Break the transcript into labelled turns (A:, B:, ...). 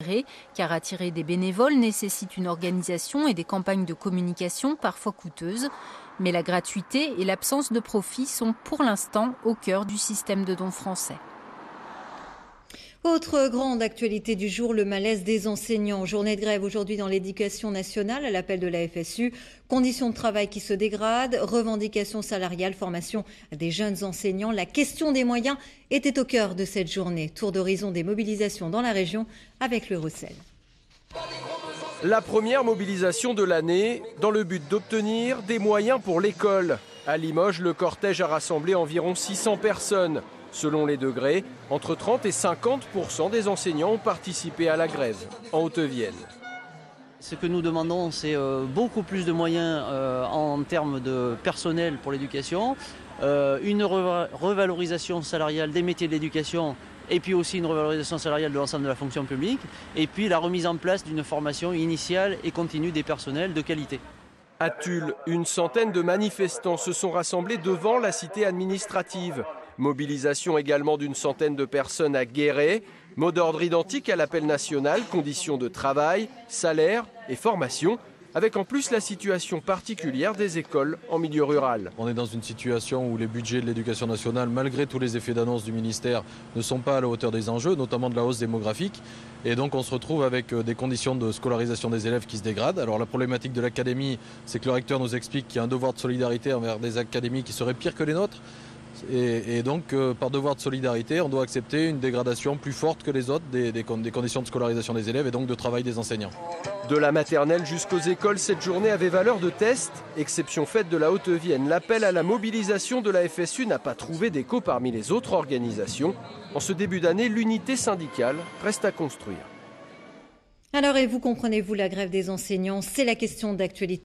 A: modérée, car attirer des bénévoles nécessite une organisation et des campagnes de communication parfois coûteuses. Mais la gratuité et l'absence de profit sont pour l'instant au cœur du système de dons français.
B: Autre grande actualité du jour, le malaise des enseignants. Journée de grève aujourd'hui dans l'éducation nationale à l'appel de la FSU. Conditions de travail qui se dégradent, revendications salariales, formation des jeunes enseignants. La question des moyens était au cœur de cette journée. Tour d'horizon des mobilisations dans la région avec le Roussel.
C: La première mobilisation de l'année dans le but d'obtenir des moyens pour l'école. À Limoges, le cortège a rassemblé environ 600 personnes. Selon les degrés, entre 30 et 50% des enseignants ont participé à la grève en Haute-Vienne.
D: Ce que nous demandons, c'est beaucoup plus de moyens en termes de personnel pour l'éducation, une revalorisation salariale des métiers de l'éducation et puis aussi une revalorisation salariale de l'ensemble de la fonction publique et puis la remise en place d'une formation initiale et continue des personnels de qualité.
C: À Tulle, une centaine de manifestants se sont rassemblés devant la cité administrative. Mobilisation également d'une centaine de personnes à Guéret. Mot d'ordre identique à l'appel national, conditions de travail, salaire et formation, avec en plus la situation particulière des écoles en milieu rural.
E: On est dans une situation où les budgets de l'éducation nationale, malgré tous les effets d'annonce du ministère, ne sont pas à la hauteur des enjeux, notamment de la hausse démographique. Et donc on se retrouve avec des conditions de scolarisation des élèves qui se dégradent. Alors la problématique de l'académie, c'est que le recteur nous explique qu'il y a un devoir de solidarité envers des académies qui seraient pires que les nôtres. Et donc, par devoir de solidarité, on doit accepter une dégradation plus forte que les autres des conditions de scolarisation des élèves et donc de travail des enseignants.
C: De la maternelle jusqu'aux écoles, cette journée avait valeur de test. Exception faite de la Haute-Vienne, l'appel à la mobilisation de la FSU n'a pas trouvé d'écho parmi les autres organisations. En ce début d'année, l'unité syndicale reste à construire.
B: Alors, et vous comprenez-vous la grève des enseignants? C'est la question d'actualité.